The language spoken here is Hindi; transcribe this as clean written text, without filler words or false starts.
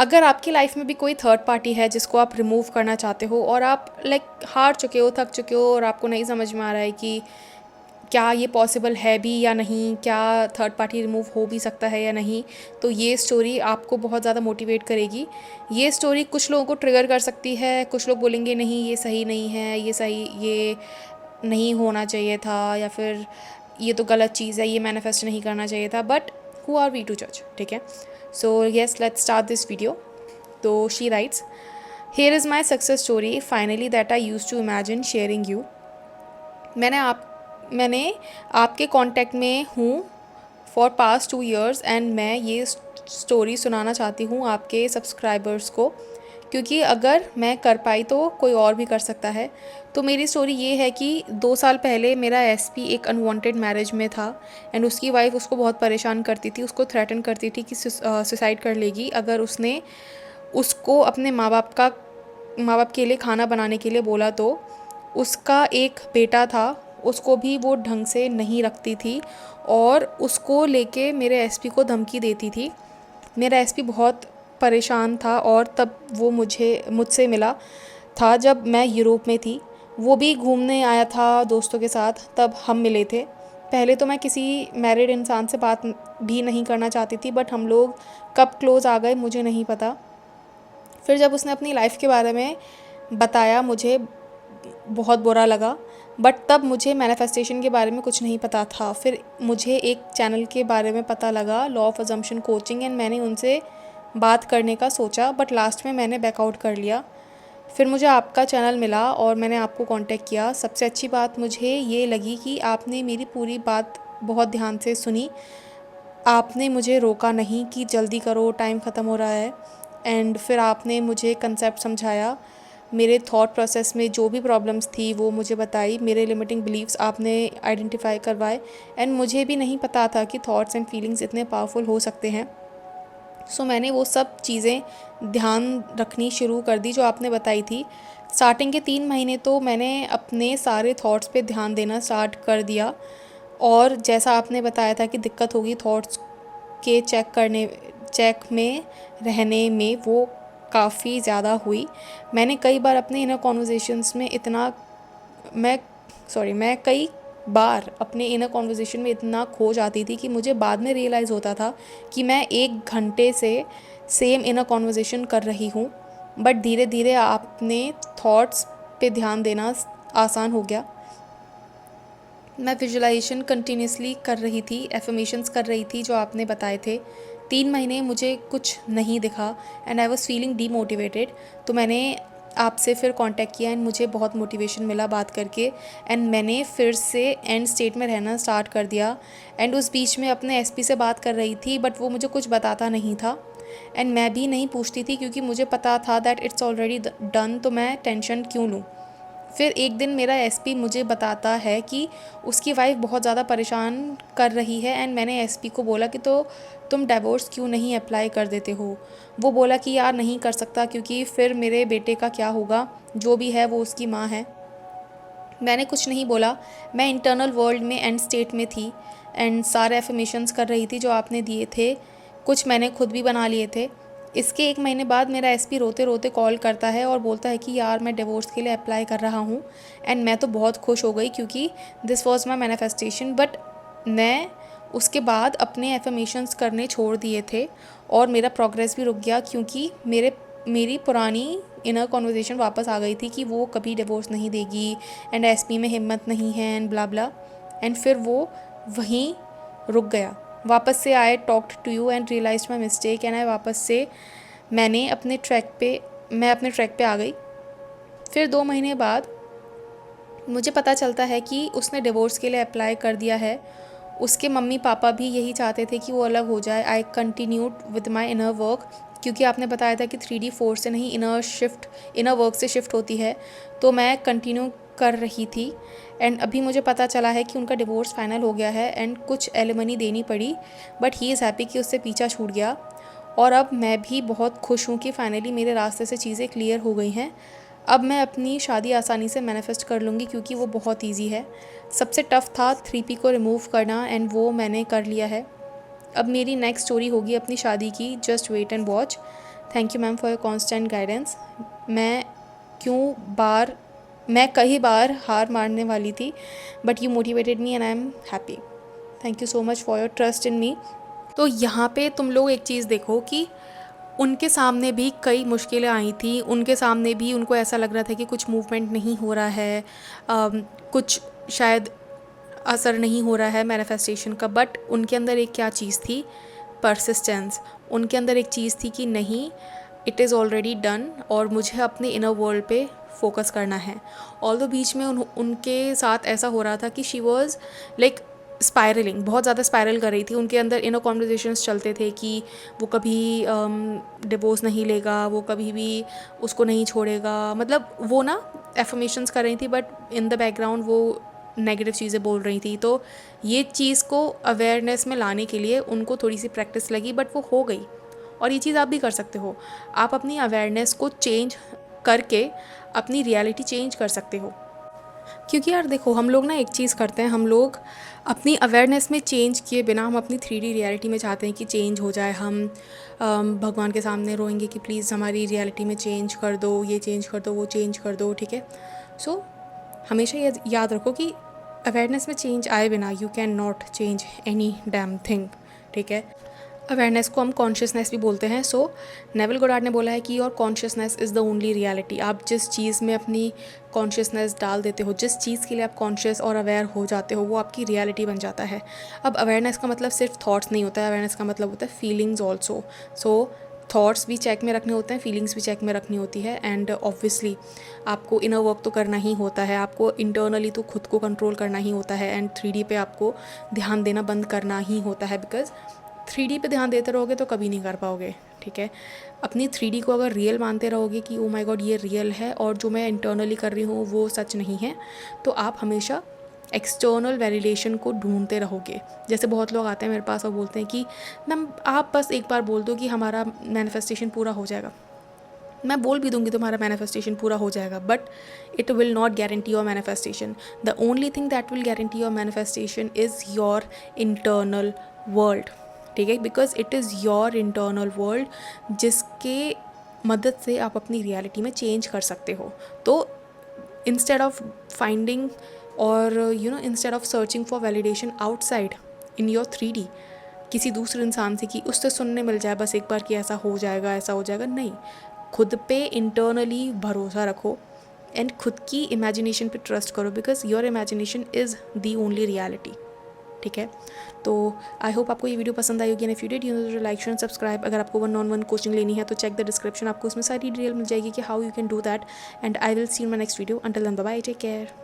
अगर आपकी लाइफ में भी कोई थर्ड पार्टी है जिसको आप रिमूव करना चाहते हो और आप हार चुके हो, थक चुके हो और आपको नहीं समझ में आ रहा है कि क्या ये पॉसिबल है भी या नहीं, क्या थर्ड पार्टी रिमूव हो भी सकता है या नहीं, तो ये स्टोरी आपको बहुत ज़्यादा मोटिवेट करेगी। ये स्टोरी कुछ लोगों को ट्रिगर कर सकती है, कुछ लोग बोलेंगे नहीं ये सही नहीं है, ये नहीं होना चाहिए था, या फिर ये तो गलत चीज़ है, ये मैनिफेस्ट नहीं करना चाहिए था, but who are we to जज, ठीक है। So yes, let's start this video. तो she writes, here is my success story finally that I use to imagine sharing you. मैंने आपके कांटेक्ट में हूँ फॉर पास्ट 2 years एंड मैं ये स्टोरी सुनाना चाहती हूँ आपके सब्सक्राइबर्स को, क्योंकि अगर मैं कर पाई तो कोई और भी कर सकता है। तो मेरी स्टोरी ये है कि 2 साल पहले मेरा एसपी एक अनवांटेड मैरिज में था एंड उसकी वाइफ उसको बहुत परेशान करती थी, उसको थ्रेटन करती थी कि सुसाइड कर लेगी अगर उसने उसको अपने माँ बाप के लिए खाना बनाने के लिए बोला। तो उसका एक बेटा था, उसको भी वो ढंग से नहीं रखती थी और उसको लेके मेरे एसपी को धमकी देती थी। मेरा एसपी बहुत परेशान था और तब वो मुझसे मिला था जब मैं यूरोप में थी। वो भी घूमने आया था दोस्तों के साथ, तब हम मिले थे। पहले तो मैं किसी मैरिड इंसान से बात भी नहीं करना चाहती थी, बट हम लोग कब क्लोज़ आ गए मुझे नहीं पता। फिर जब उसने अपनी लाइफ के बारे में बताया मुझे बहुत बुरा लगा, बट तब मुझे मैनिफेस्टेशन के बारे में कुछ नहीं पता था। फिर मुझे एक चैनल के बारे में पता लगा, law of assumption coaching, and मैंने उनसे बात करने का सोचा, बट लास्ट में मैंने बैकआउट कर लिया। फिर मुझे आपका चैनल मिला और मैंने आपको कांटेक्ट किया। सबसे अच्छी बात मुझे ये लगी कि आपने मेरी पूरी बात बहुत ध्यान से सुनी। आपने मुझे रोका नहीं कि जल्दी करो, टाइम ख़त्म हो रहा है। एंड फिर आपने मुझे कंसेप्ट समझाया, मेरे थॉट प्रोसेस में जो भी प्रॉब्लम्स थी वो मुझे बताई, मेरे लिमिटिंग बिलीव्स आपने आइडेंटिफाई करवाए। एंड मुझे भी नहीं पता था कि थॉट्स एंड फीलिंग्स इतने पावरफुल हो सकते हैं। सो मैंने वो सब चीज़ें ध्यान रखनी शुरू कर दी जो आपने बताई थी। स्टार्टिंग के 3 महीने तो मैंने अपने सारे थॉट्स पे ध्यान देना स्टार्ट कर दिया, और जैसा आपने बताया था कि दिक्कत होगी थॉट्स के चेक में रहने में, वो काफ़ी ज़्यादा हुई। मैंने कई बार अपने इनर कॉन्वर्जेशंस में इतना मैं कई बार अपने इनर कॉन्वर्जेशन में इतना खो जाती थी कि मुझे बाद में रियलाइज़ होता था कि मैं 1 घंटे से सेम इनर कॉन्वर्जेशन कर रही हूँ। बट धीरे धीरे आपने थॉट्स पे ध्यान देना आसान हो गया। मैं विजुलाइजेशन कंटिन्यूसली कर रही थी, एफर्मेशंस कर रही थी जो आपने बताए थे। 3 महीने मुझे कुछ नहीं दिखा and I was feeling demotivated. तो मैंने आपसे फिर कांटेक्ट किया एंड मुझे बहुत मोटिवेशन मिला बात करके, एंड मैंने फिर से एंड स्टेट में रहना स्टार्ट कर दिया। एंड उस बीच में अपने एसपी से बात कर रही थी, बट वो मुझे कुछ बताता नहीं था एंड मैं भी नहीं पूछती थी क्योंकि मुझे पता था दैट इट्स ऑलरेडी डन, तो मैं टेंशन क्यों लूँ। फिर एक दिन मेरा एसपी मुझे बताता है कि उसकी वाइफ बहुत ज़्यादा परेशान कर रही है, एंड मैंने एसपी को बोला कि तो तुम डिवोर्स क्यों नहीं अप्लाई कर देते हो। वो बोला कि यार नहीं कर सकता क्योंकि फिर मेरे बेटे का क्या होगा, जो भी है वो उसकी माँ है। मैंने कुछ नहीं बोला, मैं इंटरनल वर्ल्ड में एंड स्टेट में थी एंड सारे एफर्मेशंस कर रही थी जो आपने दिए थे, कुछ मैंने खुद भी बना लिए थे। इसके 1 महीने बाद मेरा एसपी रोते रोते कॉल करता है और बोलता है कि यार मैं डिवोर्स के लिए अप्लाई कर रहा हूँ। एंड मैं तो बहुत खुश हो गई क्योंकि this was my manifestation. But मैं उसके बाद अपने एफर्मेशंस करने छोड़ दिए थे और मेरा प्रोग्रेस भी रुक गया क्योंकि मेरी पुरानी इनर कॉन्वर्जेशन वापस आ गई थी कि वो कभी डिवोर्स नहीं देगी एंड एसपी में हिम्मत नहीं है एंड ब्ला ब्ला। एंड फिर वो वहीं रुक गया। वापस से I talked to you and realize my mistake एंड वापस से मैं अपने ट्रैक पे आ गई। फिर 2 महीने बाद मुझे पता चलता है कि उसने डिवोर्स के लिए अप्लाई कर दिया है। उसके मम्मी पापा भी यही चाहते थे कि वो अलग हो जाए। I continued with my inner work, क्योंकि आपने बताया था कि 3D 4 से नहीं इनर वर्क से शिफ्ट होती है, तो मैं कंटिन्यू कर रही थी। एंड अभी मुझे पता चला है कि उनका डिवोर्स फाइनल हो गया है एंड कुछ एलिमनी देनी पड़ी, बट ही इज़ हैप्पी कि उससे पीछा छूट गया। और अब मैं भी बहुत खुश हूँ कि फाइनली मेरे रास्ते से चीज़ें क्लियर हो गई हैं। अब मैं अपनी शादी आसानी से मैनिफेस्ट कर लूँगी क्योंकि वो बहुत ईजी है। सबसे टफ़ था 3P को रिमूव करना एंड वो मैंने कर लिया है। अब मेरी नेक्स्ट स्टोरी होगी अपनी शादी की, just wait and watch. Thank you ma'am for your constant guidance. मैं मैं कई बार हार मारने वाली थी, but you motivated me and I am happy. Thank you so much for your trust in me. तो यहाँ पे तुम लोग एक चीज़ देखो कि उनके सामने भी कई मुश्किलें आई थी, उनके सामने भी उनको ऐसा लग रहा था कि कुछ मूवमेंट नहीं हो रहा है, कुछ शायद असर नहीं हो रहा है मैनिफेस्टेशन का, बट उनके अंदर एक क्या चीज़ थी, परसिस्टेंस। उनके अंदर एक चीज़ थी कि नहीं, इट इज़ ऑलरेडी डन और मुझे अपने इनर वर्ल्ड पे फोकस करना है। ऑल्दो बीच में उनके साथ ऐसा हो रहा था कि शी वॉज लाइक स्पायरलिंग, बहुत ज़्यादा स्पायरल कर रही थी। उनके अंदर इनर कॉन्वर्जेशंस चलते थे कि वो कभी डिवोर्स नहीं लेगा, वो कभी भी उसको नहीं छोड़ेगा, मतलब वो ना एफर्मेशंस कर रही थी, बट इन द बैकग्राउंड वो नेगेटिव चीज़ें बोल रही थी। तो ये चीज़ को अवेयरनेस में लाने के लिए उनको थोड़ी सी प्रैक्टिस लगी, बट वो हो गई। और ये चीज़ आप भी कर सकते हो, आप अपनी अवेयरनेस को चेंज करके अपनी रियलिटी चेंज कर सकते हो। क्योंकि यार देखो, हम लोग ना एक चीज़ करते हैं, हम लोग अपनी अवेयरनेस में चेंज किए बिना हम अपनी 3D रियलिटी में चाहते हैं कि चेंज हो जाए। हम भगवान के सामने रोएंगे कि प्लीज़ हमारी रियलिटी में चेंज कर दो, ये चेंज कर दो, वो चेंज कर दो, ठीक है। सो हमेशा ये याद रखो कि अवेयरनेस में चेंज आए बिना you can not change any damn thing, ठीक है। अवेयरनेस को हम कॉन्शियसनेस भी बोलते हैं। सो नेविल गोडार्ड ने बोला है कि your consciousness is the only reality. आप जिस चीज़ में अपनी कॉन्शियसनेस डाल देते हो, जिस चीज़ के लिए आप कॉन्शियस और अवेयर हो जाते हो, वो आपकी रियलिटी बन जाता है। अब अवेयरनेस का मतलब सिर्फ थॉट्स नहीं होता है, अवेयरनेस का मतलब होता है फीलिंग्स ऑल्सो। सो थॉट्स भी चेक में रखने होते हैं, फीलिंग्स भी चेक में रखनी होती है। एंड ऑब्वियसली आपको इनर वर्क तो करना ही होता है, आपको इंटरनली तो खुद को कंट्रोल करना ही होता है, एंड 3D पे आपको ध्यान देना बंद करना ही होता है। बिकॉज 3D पे ध्यान देते रहोगे तो कभी नहीं कर पाओगे, ठीक है। अपनी 3D को अगर रियल मानते रहोगे कि ओ माय गॉड ये रियल है और जो मैं इंटरनली कर रही हूँ वो सच नहीं है, तो आप हमेशा एक्सटर्नल वैलिडेशन को ढूंढते रहोगे। जैसे बहुत लोग आते हैं मेरे पास और बोलते हैं कि मैम आप बस एक बार बोल दो कि हमारा मैनिफेस्टेशन पूरा हो जाएगा। मैं बोल भी दूंगी तुम्हारा मैनिफेस्टेशन पूरा हो जाएगा, but it will not guarantee your manifestation. The only thing that will guarantee your manifestation is your internal world, ठीक है। Because it is your internal world जिसके मदद से आप अपनी रियलिटी में चेंज कर सकते हो। तो इंस्टेड ऑफ फाइंडिंग और instead of searching for validation outside in your 3D, किसी दूसरे इंसान से कि उससे सुनने मिल जाए बस एक बार कि ऐसा हो जाएगा, ऐसा हो जाएगा, नहीं। खुद पे इंटरनली भरोसा रखो एंड खुद की इमेजिनेशन पे ट्रस्ट करो, because your imagination is the only reality, ठीक है। तो आई होप आपको ये वीडियो पसंद आई होगी, and if you did you know like share subscribe. अगर आपको 1-on-1 कोचिंग लेनी है तो चेक द डिस्क्रिप्शन, आपको उसमें सारी डिटेल मिल जाएगी कि how you can do that. And I will see in my next video. Until then bye bye, take care.